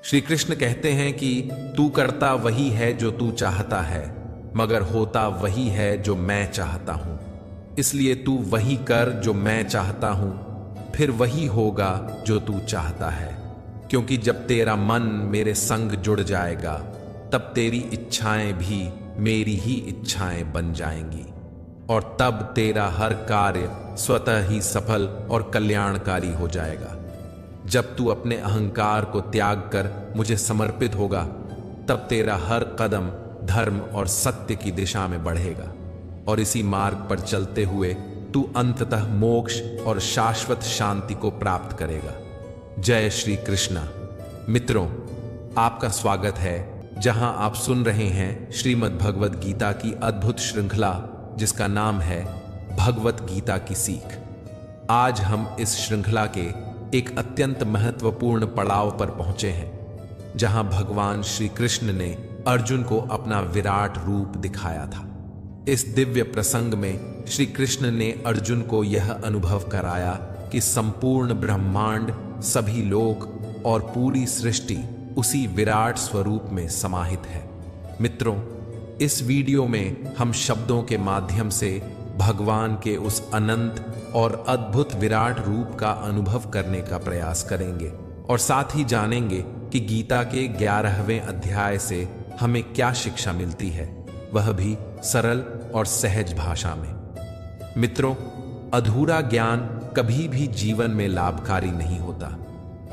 श्री कृष्ण कहते हैं कि तू करता वही है जो तू चाहता है, मगर होता वही है जो मैं चाहता हूं। इसलिए तू वही कर जो मैं चाहता हूं, फिर वही होगा जो तू चाहता है। क्योंकि जब तेरा मन मेरे संग जुड़ जाएगा, तब तेरी इच्छाएं भी मेरी ही इच्छाएं बन जाएंगी, और तब तेरा हर कार्य स्वतः ही सफल और कल्याणकारी हो जाएगा। जब तू अपने अहंकार को त्याग कर मुझे समर्पित होगा, तब तेरा हर कदम धर्म और सत्य की दिशा में बढ़ेगा, और इसी मार्ग पर चलते हुए तू अंततः मोक्ष और शाश्वत शांति को प्राप्त करेगा। जय श्री कृष्णा। मित्रों, आपका स्वागत है जहां आप सुन रहे हैं श्रीमद् भगवद गीता की अद्भुत श्रृंखला, जिसका नाम है भगवत गीता की सीख। आज हम इस श्रृंखला के एक अत्यंत महत्वपूर्ण पड़ाव पर पहुंचे हैं, जहां भगवान श्री कृष्ण ने अर्जुन को अपना विराट रूप दिखाया था। इस दिव्य प्रसंग में श्री कृष्ण ने अर्जुन को यह अनुभव कराया कि संपूर्ण ब्रह्मांड, सभी लोक और पूरी सृष्टि उसी विराट स्वरूप में समाहित है। मित्रों, इस वीडियो में हम शब्दों के माध्यम से भगवान के उस अनंत और अद्भुत विराट रूप का अनुभव करने का प्रयास करेंगे, और साथ ही जानेंगे कि गीता के 11वें अध्याय से हमें क्या शिक्षा मिलती है, वह भी सरल और सहज भाषा में। मित्रों, अधूरा ज्ञान कभी भी जीवन में लाभकारी नहीं होता।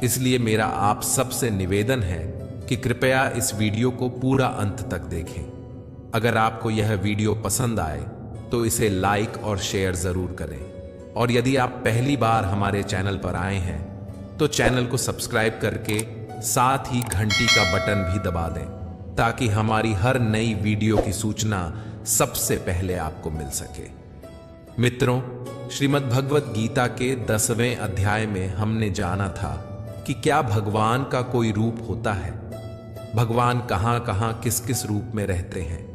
इसलिए मेरा आप सबसे निवेदन है कि कृपया इस वीडियो को पूरा अंत तक देखें। अगर आपको यह वीडियो पसंद आए तो इसे लाइक और शेयर जरूर करें, और यदि आप पहली बार हमारे चैनल पर आए हैं तो चैनल को सब्सक्राइब करके साथ ही घंटी का बटन भी दबा दें, ताकि हमारी हर नई वीडियो की सूचना सबसे पहले आपको मिल सके। मित्रों, श्रीमद् भगवद गीता के 10वें अध्याय में हमने जाना था कि क्या भगवान का कोई रूप होता है, भगवान कहां कहां किस किस रूप में रहते हैं,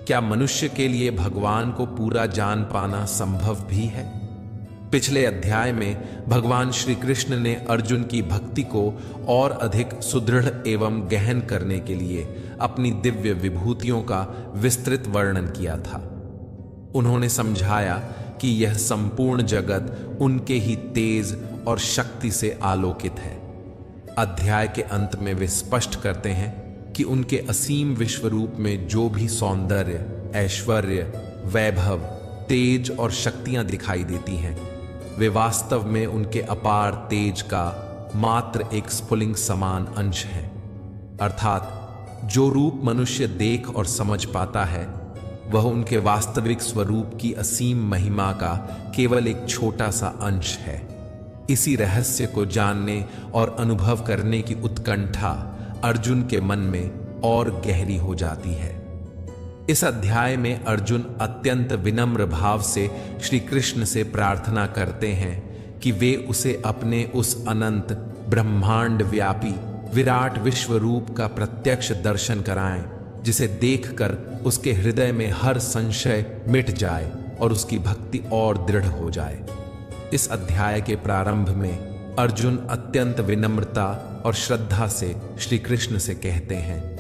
क्या मनुष्य के लिए भगवान को पूरा जान पाना संभव भी है। पिछले अध्याय में भगवान श्री कृष्ण ने अर्जुन की भक्ति को और अधिक सुदृढ़ एवं गहन करने के लिए अपनी दिव्य विभूतियों का विस्तृत वर्णन किया था। उन्होंने समझाया कि यह संपूर्ण जगत उनके ही तेज और शक्ति से आलोकित है। अध्याय के अंत में वे स्पष्ट करते हैं कि उनके असीम विश्व रूप में जो भी सौंदर्य, ऐश्वर्य, वैभव, तेज और शक्तियां दिखाई देती हैं, वे वास्तव में उनके अपार तेज का मात्र एक स्फुलिंग समान अंश हैं। अर्थात जो रूप मनुष्य देख और समझ पाता है, वह उनके वास्तविक स्वरूप की असीम महिमा का केवल एक छोटा सा अंश है। इसी रहस्य को जानने और अनुभव करने की उत्कंठा अर्जुन के मन में और गहरी हो जाती है। इस अध्याय में अर्जुन अत्यंत विनम्र भाव से श्री कृष्ण से प्रार्थना करते हैं कि वे उसे अपने उस अनंत ब्रह्मांड व्यापी विराट विश्व रूप का प्रत्यक्ष दर्शन कराएं, जिसे देखकर उसके हृदय में हर संशय मिट जाए और उसकी भक्ति और दृढ़ हो जाए। इस अध्याय के प्रारंभ में अर्जुन अत्यंत विनम्रता और श्रद्धा से श्री कृष्ण से कहते हैं,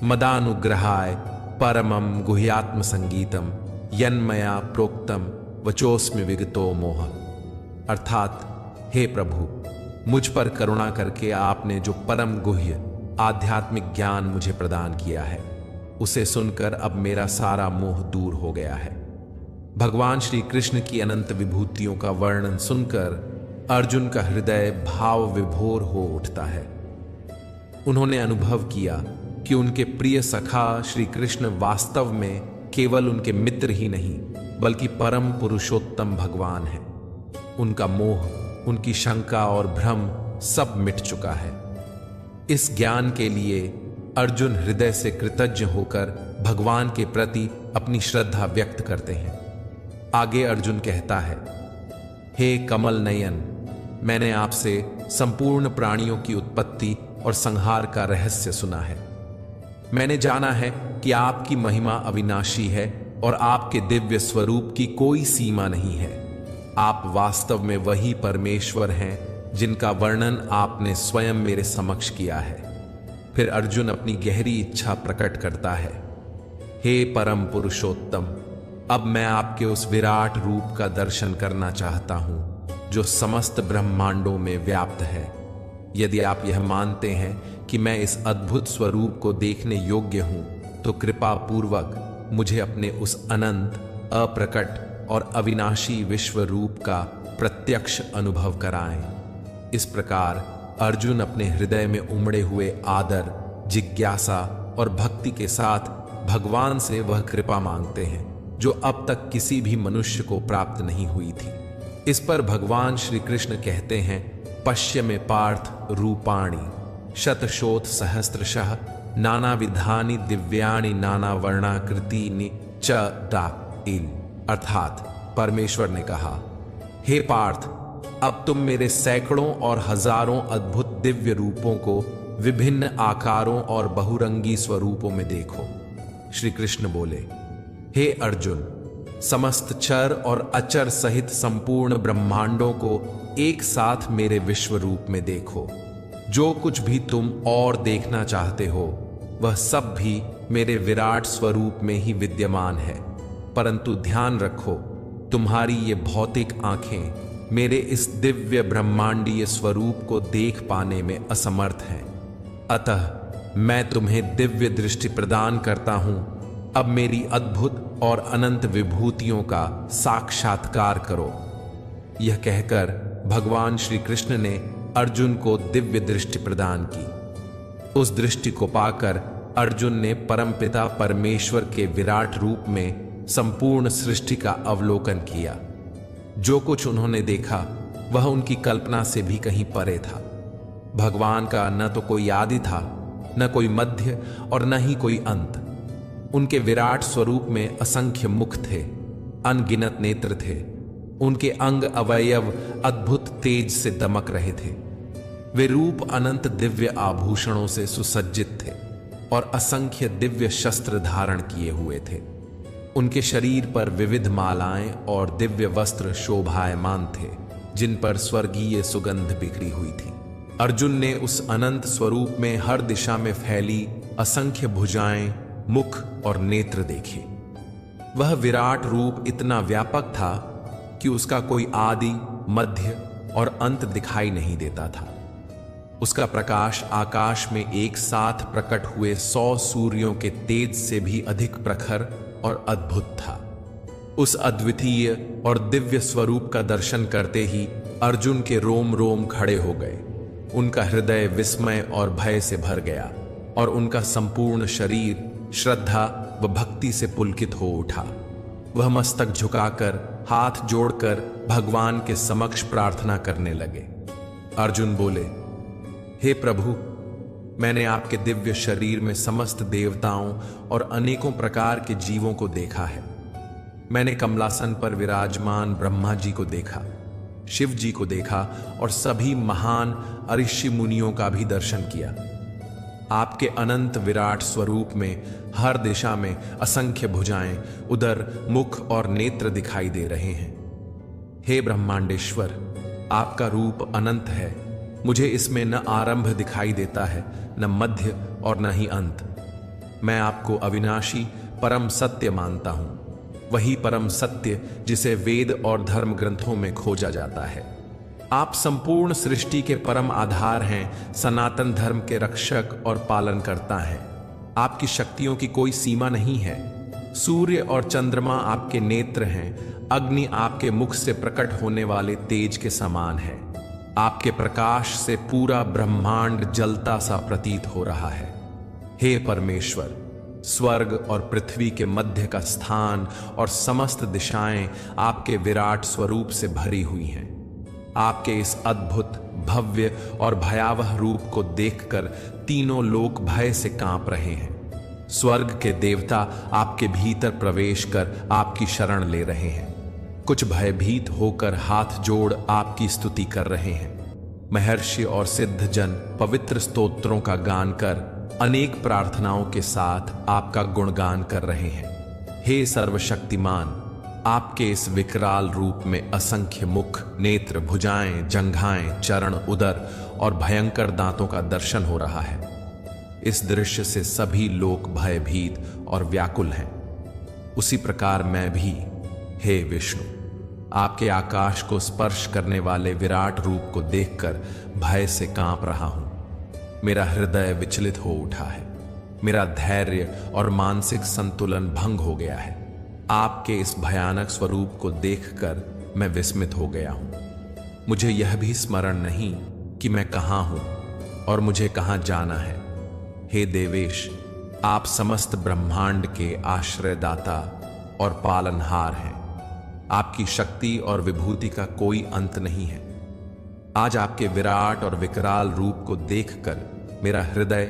मदानुग्रहाय परमं गुह्यात्म संगीतम यन्मया प्रोक्तम वचोस्मि विगतो मोह। अर्थात, हे प्रभु, मुझ पर करुणा करके आपने जो परम गुह्य आध्यात्मिक ज्ञान मुझे प्रदान किया है, उसे सुनकर अब मेरा सारा मोह दूर हो गया है। भगवान श्री कृष्ण की अनंत विभूतियों का वर्णन सुनकर अर्जुन का हृदय भाव विभोर हो उठता है। उन्होंने अनुभव किया कि उनके प्रिय सखा श्री कृष्ण वास्तव में केवल उनके मित्र ही नहीं, बल्कि परम पुरुषोत्तम भगवान हैं। उनका मोह, उनकी शंका और भ्रम सब मिट चुका है। इस ज्ञान के लिए अर्जुन हृदय से कृतज्ञ होकर भगवान के प्रति अपनी श्रद्धा व्यक्त करते हैं। आगे अर्जुन कहता है, हे कमल नयन, मैंने आपसे संपूर्ण प्राणियों की उत्पत्ति और संहार का रहस्य सुना है। मैंने जाना है कि आपकी महिमा अविनाशी है और आपके दिव्य स्वरूप की कोई सीमा नहीं है। आप वास्तव में वही परमेश्वर हैं जिनका वर्णन आपने स्वयं मेरे समक्ष किया है। फिर अर्जुन अपनी गहरी इच्छा प्रकट करता है। हे परम पुरुषोत्तम, अब मैं आपके उस विराट रूप का दर्शन करना चाहता हूं जो समस्त ब्रह्मांडों में व्याप्त है। यदि आप यह मानते हैं कि मैं इस अद्भुत स्वरूप को देखने योग्य हूं, तो कृपा पूर्वक मुझे अपने उस अनंत, अप्रकट और अविनाशी विश्व रूप का प्रत्यक्ष अनुभव कराएं। इस प्रकार अर्जुन अपने हृदय में उमड़े हुए आदर, जिज्ञासा और भक्ति के साथ भगवान से वह कृपा मांगते हैं जो अब तक किसी भी मनुष्य को प्राप्त नहीं हुई थी। इस पर भगवान श्री कृष्ण कहते हैं, पश्य में पार्थ रूपाणि शतशोथ सहस्त्रशः नाना विधानि दिव्यानि नाना वर्णाकृतिनि च दाइल। अर्थात परमेश्वर ने कहा, हे पार्थ, अब तुम मेरे सैकड़ों और हजारों अद्भुत दिव्य रूपों को विभिन्न आकारों और बहुरंगी स्वरूपों में देखो। श्री कृष्ण बोले, हे अर्जुन, समस्त चर और अचर सहित संपूर्ण ब्रह्मांडों को एक साथ मेरे विश्व रूप में देखो। जो कुछ भी तुम और देखना चाहते हो वह सब भी मेरे विराट स्वरूप में ही विद्यमान है। परंतु ध्यान रखो, तुम्हारी ये भौतिक आंखें मेरे इस दिव्य ब्रह्मांडीय स्वरूप को देख पाने में असमर्थ हैं। अतः मैं तुम्हें दिव्य दृष्टि प्रदान करता हूं। अब मेरी अद्भुत और अनंत विभूतियों का साक्षात्कार करो। यह कहकर भगवान श्री कृष्ण ने अर्जुन को दिव्य दृष्टि प्रदान की। उस दृष्टि को पाकर अर्जुन ने परमपिता परमेश्वर के विराट रूप में संपूर्ण सृष्टि का अवलोकन किया। जो कुछ उन्होंने देखा वह उनकी कल्पना से भी कहीं परे था। भगवान का न तो कोई आदि था, न कोई मध्य और न ही कोई अंत। उनके विराट स्वरूप में असंख्य मुख थे, अनगिनत नेत्र थे। उनके अंग अवयव अद्भुत तेज से दमक रहे थे। वे रूप अनंत दिव्य आभूषणों से सुसज्जित थे और असंख्य दिव्य शस्त्र धारण किए हुए थे। उनके शरीर पर विविध मालाएं और दिव्य वस्त्र शोभायमान थे, जिन पर स्वर्गीय सुगंध बिखरी हुई थी। अर्जुन ने उस अनंत स्वरूप में हर दिशा में फैली असंख्य भुजाएं, मुख और नेत्र देखे। वह विराट रूप इतना व्यापक था कि उसका कोई आदि, मध्य और अंत दिखाई नहीं देता था। उसका प्रकाश आकाश में एक साथ प्रकट हुए 100 सूर्यों के तेज से भी अधिक प्रखर और अद्भुत था। उस अद्वितीय और दिव्य स्वरूप का दर्शन करते ही अर्जुन के रोम रोम खड़े हो गए। उनका हृदय विस्मय और भय से भर गया और उनका संपूर्ण शरीर श्रद्धा व भक्ति से पुलकित हो उठा। वह मस्तक झुकाकर, हाथ जोड़कर भगवान के समक्ष प्रार्थना करने लगे। अर्जुन बोले, हे प्रभु, मैंने आपके दिव्य शरीर में समस्त देवताओं और अनेकों प्रकार के जीवों को देखा है। मैंने कमलासन पर विराजमान ब्रह्मा जी को देखा, शिव जी को देखा और सभी महान ऋषि मुनियों का भी दर्शन किया। आपके अनंत विराट स्वरूप में हर दिशा में असंख्य भुजाएं, उदर, मुख और नेत्र दिखाई दे रहे हैं। हे ब्रह्मांडेश्वर, आपका रूप अनंत है। मुझे इसमें न आरंभ दिखाई देता है, न मध्य और न ही अंत। मैं आपको अविनाशी परम सत्य मानता हूं, वही परम सत्य जिसे वेद और धर्म ग्रंथों में खोजा जाता है। आप संपूर्ण सृष्टि के परम आधार हैं, सनातन धर्म के रक्षक और पालनकर्ता हैं। आपकी शक्तियों की कोई सीमा नहीं है। सूर्य और चंद्रमा आपके नेत्र हैं, अग्नि आपके मुख से प्रकट होने वाले तेज के समान है। आपके प्रकाश से पूरा ब्रह्मांड जलता सा प्रतीत हो रहा है। हे परमेश्वर, स्वर्ग और पृथ्वी के मध्य का स्थान और समस्त दिशाएं आपके विराट स्वरूप से भरी हुई हैं। आपके इस अद्भुत, भव्य और भयावह रूप को देखकर तीनों लोक भय से कांप रहे हैं। स्वर्ग के देवता आपके भीतर प्रवेश कर आपकी शरण ले रहे हैं। कुछ भयभीत होकर हाथ जोड़ आपकी स्तुति कर रहे हैं। महर्षि और सिद्ध जन पवित्र स्तोत्रों का गान कर अनेक प्रार्थनाओं के साथ आपका गुणगान कर रहे हैं। हे सर्वशक्तिमान, आपके इस विकराल रूप में असंख्य मुख, नेत्र, भुजाएं, जंघाएं, चरण, उदर और भयंकर दांतों का दर्शन हो रहा है। इस दृश्य से सभी लोग भयभीत और व्याकुल हैं। उसी प्रकार मैं भी, हे विष्णु, आपके आकाश को स्पर्श करने वाले विराट रूप को देखकर भय से कांप रहा हूं। मेरा हृदय विचलित हो उठा है, मेरा धैर्य और मानसिक संतुलन भंग हो गया है। आपके इस भयानक स्वरूप को देखकर मैं विस्मित हो गया हूं। मुझे यह भी स्मरण नहीं कि मैं कहां हूं और मुझे कहां जाना है। हे देवेश, आप समस्त ब्रह्मांड के आश्रयदाता और पालनहार हैं। आपकी शक्ति और विभूति का कोई अंत नहीं है। आज आपके विराट और विकराल रूप को देखकर मेरा हृदय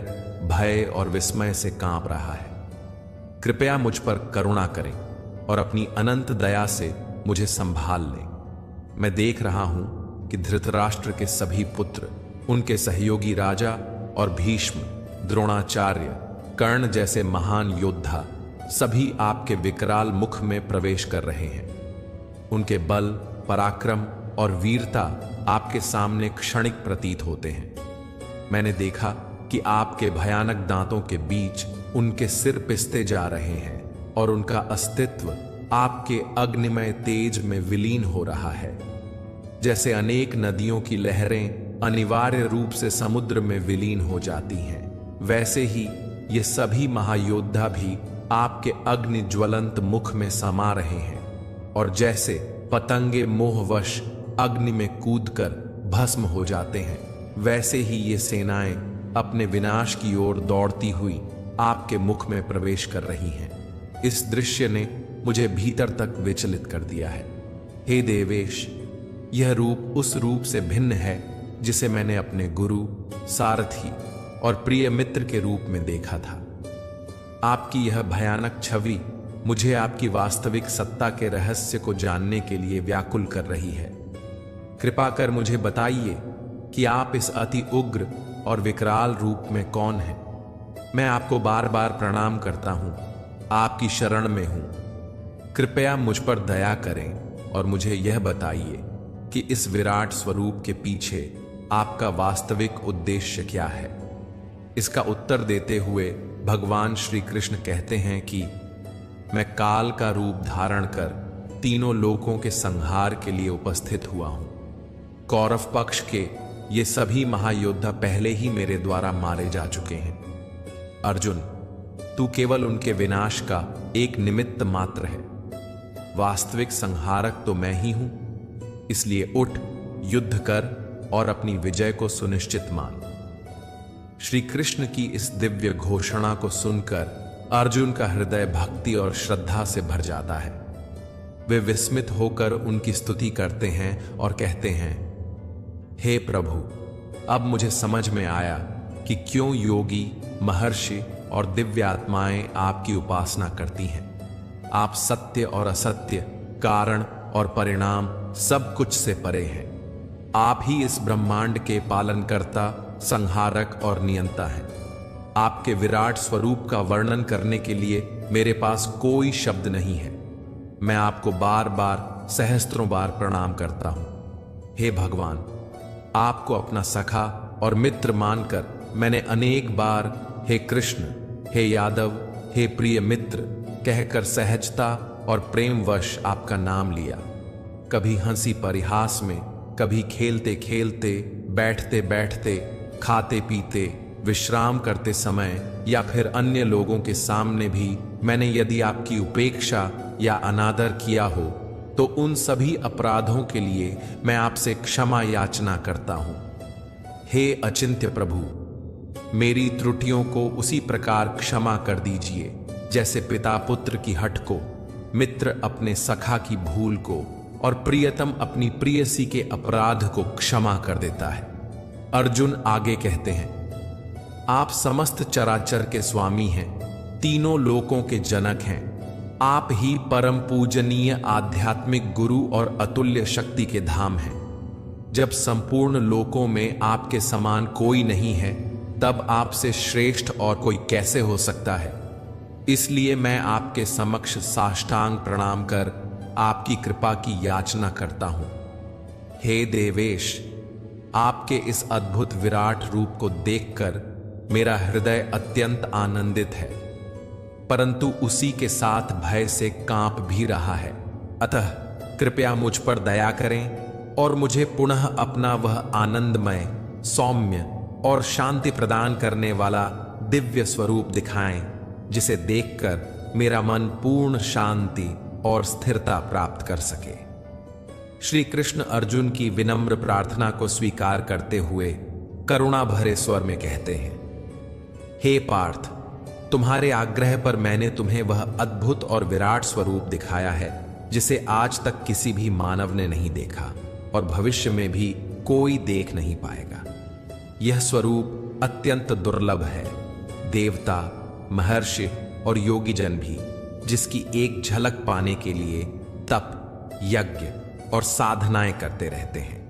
भय और विस्मय से कांप रहा है। कृपया मुझ पर करुणा करें और अपनी अनंत दया से मुझे संभाल लें। मैं देख रहा हूं कि धृतराष्ट्र के सभी पुत्र, उनके सहयोगी राजा और भीष्म, द्रोणाचार्य, कर्ण जैसे महान योद्धा सभी आपके विकराल मुख में प्रवेश कर रहे हैं। उनके बल, पराक्रम और वीरता आपके सामने क्षणिक प्रतीत होते हैं। मैंने देखा कि आपके भयानक दांतों के बीच उनके सिर पिसते जा रहे हैं और उनका अस्तित्व आपके अग्निमय तेज में विलीन हो रहा है। जैसे अनेक नदियों की लहरें अनिवार्य रूप से समुद्र में विलीन हो जाती हैं, वैसे ही ये सभी महायोद्धा भी आपके अग्नि ज्वलंत मुख में समा रहे हैं। और जैसे पतंगे मोहवश अग्नि में कूदकर भस्म हो जाते हैं, वैसे ही ये सेनाएं अपने विनाश की ओर दौड़ती हुई आपके मुख में प्रवेश कर रही हैं। इस दृश्य ने मुझे भीतर तक विचलित कर दिया है। हे देवेश, यह रूप उस रूप से भिन्न है जिसे मैंने अपने गुरु, सारथी और प्रिय मित्र के रूप में देखा था। आपकी यह भयानक छवि मुझे आपकी वास्तविक सत्ता के रहस्य को जानने के लिए व्याकुल कर रही है। कृपा कर मुझे बताइए कि आप इस अति उग्र और विकराल रूप में कौन हैं। मैं आपको बार बार प्रणाम करता हूं, आपकी शरण में हूं। कृपया मुझ पर दया करें और मुझे यह बताइए कि इस विराट स्वरूप के पीछे आपका वास्तविक उद्देश्य क्या है। इसका उत्तर देते हुए भगवान श्री कृष्ण कहते हैं कि मैं काल का रूप धारण कर तीनों लोकों के संहार के लिए उपस्थित हुआ हूं। कौरव पक्ष के ये सभी महायोद्धा पहले ही मेरे द्वारा मारे जा चुके हैं। अर्जुन, तू केवल उनके विनाश का एक निमित्त मात्र है। वास्तविक संहारक तो मैं ही हूं, इसलिए उठ, युद्ध कर और अपनी विजय को सुनिश्चित मान। श्री कृष्ण की इस दिव्य घोषणा को सुनकर अर्जुन का हृदय भक्ति और श्रद्धा से भर जाता है। वे विस्मित होकर उनकी स्तुति करते हैं और कहते हैं, हे प्रभु, अब मुझे समझ में आया कि क्यों योगी, महर्षि और दिव्य आत्माएं आपकी उपासना करती हैं। आप सत्य और असत्य, कारण और परिणाम सब कुछ से परे हैं। आप ही इस ब्रह्मांड के पालनकर्ता, संहारक और नियंता हैं। आपके विराट स्वरूप का वर्णन करने के लिए मेरे पास कोई शब्द नहीं है। मैं आपको बार बार सहस्त्रों बार प्रणाम करता हूं। हे भगवान, आपको अपना सखा और मित्र मानकर मैंने अनेक बार हे कृष्ण, हे यादव, हे प्रिय मित्र कहकर सहजता और प्रेमवश आपका नाम लिया। कभी हंसी परिहास में, कभी खेलते खेलते, बैठते बैठते, खाते पीते, विश्राम करते समय या फिर अन्य लोगों के सामने भी मैंने यदि आपकी उपेक्षा या अनादर किया हो तो उन सभी अपराधों के लिए मैं आपसे क्षमा याचना करता हूं। हे अचिंत्य प्रभु, मेरी त्रुटियों को उसी प्रकार क्षमा कर दीजिए जैसे पिता पुत्र की हठ को, मित्र अपने सखा की भूल को और प्रियतम अपनी प्रियसी के अपराध को क्षमा कर देता है। अर्जुन आगे कहते हैं, आप समस्त चराचर के स्वामी हैं, तीनों लोकों के जनक हैं। आप ही परम पूजनीय आध्यात्मिक गुरु और अतुल्य शक्ति के धाम हैं। जब संपूर्ण लोकों में आपके समान कोई नहीं है, तब आपसे श्रेष्ठ और कोई कैसे हो सकता है। इसलिए मैं आपके समक्ष साष्टांग प्रणाम कर आपकी कृपा की याचना करता हूं। हे देवेश, आपके इस अद्भुत विराट रूप को देखकर मेरा हृदय अत्यंत आनंदित है, परंतु उसी के साथ भय से कांप भी रहा है। अतः कृपया मुझ पर दया करें और मुझे पुनः अपना वह आनंदमय, सौम्य और शांति प्रदान करने वाला दिव्य स्वरूप दिखाएं, जिसे देखकर मेरा मन पूर्ण शांति और स्थिरता प्राप्त कर सके। श्री कृष्ण अर्जुन की विनम्र प्रार्थना को स्वीकार करते हुए करुणा भरे स्वर में कहते हैं, हे पार्थ, तुम्हारे आग्रह पर मैंने तुम्हें वह अद्भुत और विराट स्वरूप दिखाया है जिसे आज तक किसी भी मानव ने नहीं देखा और भविष्य में भी कोई देख नहीं पाएगा। यह स्वरूप अत्यंत दुर्लभ है। देवता, महर्षि और योगी जन भी जिसकी एक झलक पाने के लिए तप, यज्ञ और साधनाएं करते रहते हैं,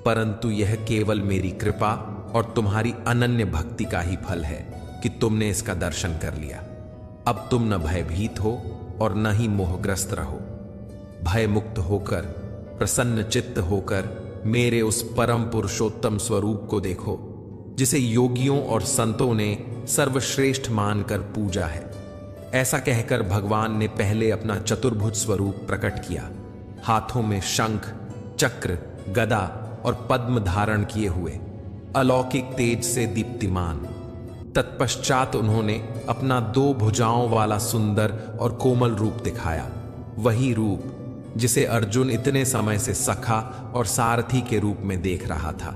परंतु यह केवल मेरी कृपा और तुम्हारी अनन्य भक्ति का ही फल है कि तुमने इसका दर्शन कर लिया। अब तुम न भयभीत हो और न ही मोहग्रस्त रहो। भय मुक्त होकर, प्रसन्न चित्त होकर मेरे उस परम पुरुषोत्तम स्वरूप को देखो, जिसे योगियों और संतों ने सर्वश्रेष्ठ मानकर पूजा है। ऐसा कहकर भगवान ने पहले अपना चतुर्भुज स्वरूप प्रकट किया, हाथों में शंख, चक्र, गदा और पद्म धारण किए हुए, अलौकिक तेज से दीप्तिमान। तत्पश्चात उन्होंने अपना 2 भुजाओं वाला सुंदर और कोमल रूप दिखाया, वही रूप जिसे अर्जुन इतने समय से सखा और सारथी के रूप में देख रहा था।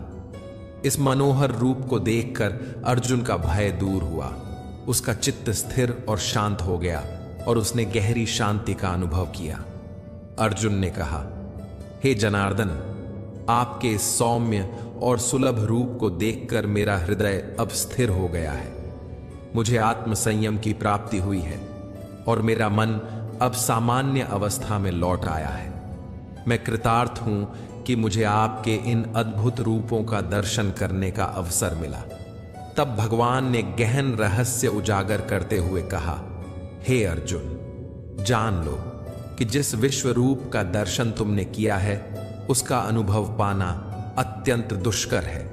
इस मनोहर रूप को देखकर अर्जुन का भय दूर हुआ, उसका चित्त स्थिर और शांत हो गया और उसने गहरी शांति का अनुभव किया। अर्जुन ने कहा, हे जनार्दन, आपके इस सौम्य और सुलभ रूप को देखकर मेरा हृदय अब स्थिर हो गया है। मुझे आत्म संयम की प्राप्ति हुई है और मेरा मन अब सामान्य अवस्था में लौट आया है। मैं कृतार्थ हूं कि मुझे आपके इन अद्भुत रूपों का दर्शन करने का अवसर मिला। तब भगवान ने गहन रहस्य उजागर करते हुए कहा, हे अर्जुन, जान लो कि जिस विश्व रूप का दर्शन तुमने किया है उसका अनुभव पाना अत्यंत दुष्कर है।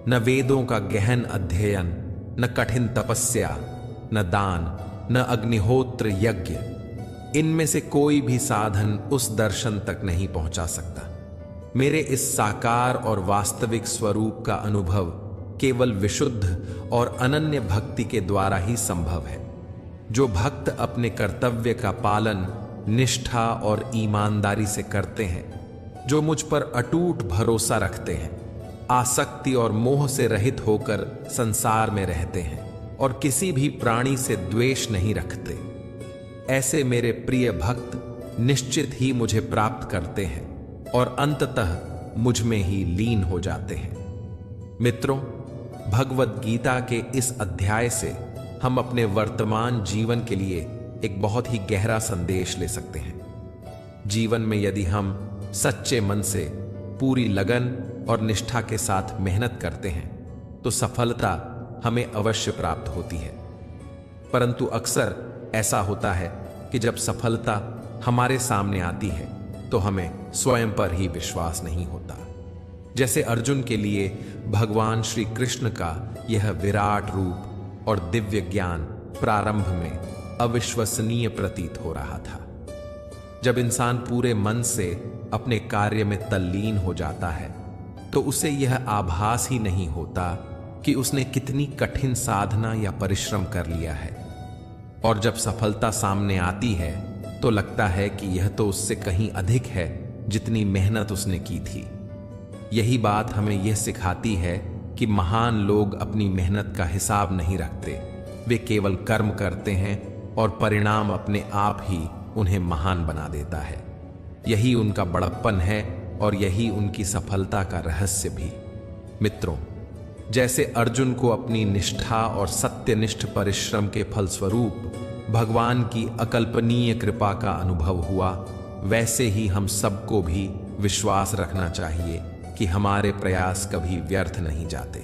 न वेदों का गहन अध्ययन, न कठिन तपस्या, न दान, न अग्निहोत्र यज्ञ, इनमें से कोई भी साधन उस दर्शन तक नहीं पहुंचा सकता। मेरे इस साकार और वास्तविक स्वरूप का अनुभव केवल विशुद्ध और अनन्य भक्ति के द्वारा ही संभव है। जो भक्त अपने कर्तव्य का पालन निष्ठा और ईमानदारी से करते हैं, जो मुझ पर अटूट भरोसा रखते हैं, आसक्ति और मोह से रहित होकर संसार में रहते हैं और किसी भी प्राणी से द्वेष नहीं रखते, ऐसे मेरे प्रिय भक्त निश्चित ही मुझे प्राप्त करते हैं और अंततः मुझ में ही लीन हो जाते हैं। मित्रों, भगवद गीता के इस अध्याय से हम अपने वर्तमान जीवन के लिए एक बहुत ही गहरा संदेश ले सकते हैं। जीवन में यदि हम सच्चे मन से पूरी लगन और निष्ठा के साथ मेहनत करते हैं तो सफलता हमें अवश्य प्राप्त होती है, परंतु अक्सर ऐसा होता है कि जब सफलता हमारे सामने आती है तो हमें स्वयं पर ही विश्वास नहीं होता। जैसे अर्जुन के लिए भगवान श्री कृष्ण का यह विराट रूप और दिव्य ज्ञान प्रारंभ में अविश्वसनीय प्रतीत हो रहा था। जब इंसान पूरे मन से अपने कार्य में तल्लीन हो जाता है तो उसे यह आभास ही नहीं होता कि उसने कितनी कठिन साधना या परिश्रम कर लिया है, और जब सफलता सामने आती है तो लगता है कि यह तो उससे कहीं अधिक है जितनी मेहनत उसने की थी। यही बात हमें यह सिखाती है कि महान लोग अपनी मेहनत का हिसाब नहीं रखते, वे केवल कर्म करते हैं और परिणाम अपने आप ही उन्हें महान बना देता है। यही उनका बड़प्पन है और यही उनकी सफलता का रहस्य भी। मित्रों, जैसे अर्जुन को अपनी निष्ठा और सत्यनिष्ठ परिश्रम के फलस्वरूप भगवान की अकल्पनीय कृपा का अनुभव हुआ, वैसे ही हम सबको भी विश्वास रखना चाहिए कि हमारे प्रयास कभी व्यर्थ नहीं जाते।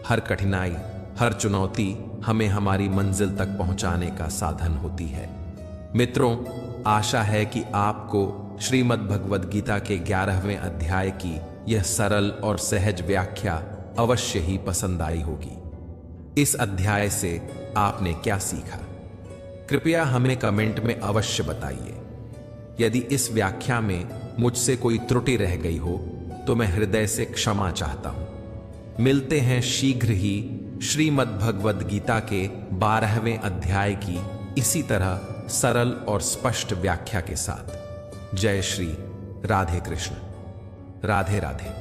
हर कठिनाई, हर चुनौती हमें हमारी मंजिल तक पहुंचाने का साधन होती है। मित्रों, आशा है कि आपको श्रीमद् भगवद गीता के 11वें अध्याय की यह सरल और सहज व्याख्या अवश्य ही पसंद आई होगी। इस अध्याय से आपने क्या सीखा? कृपया हमें कमेंट में अवश्य बताइए। यदि इस व्याख्या में मुझसे कोई त्रुटि रह गई हो तो मैं हृदय से क्षमा चाहता हूं। मिलते हैं शीघ्र ही श्रीमद् भगवद गीता के 12वें अध्याय की इसी तरह सरल और स्पष्ट व्याख्या के साथ। जय श्री राधे कृष्ण। राधे राधे।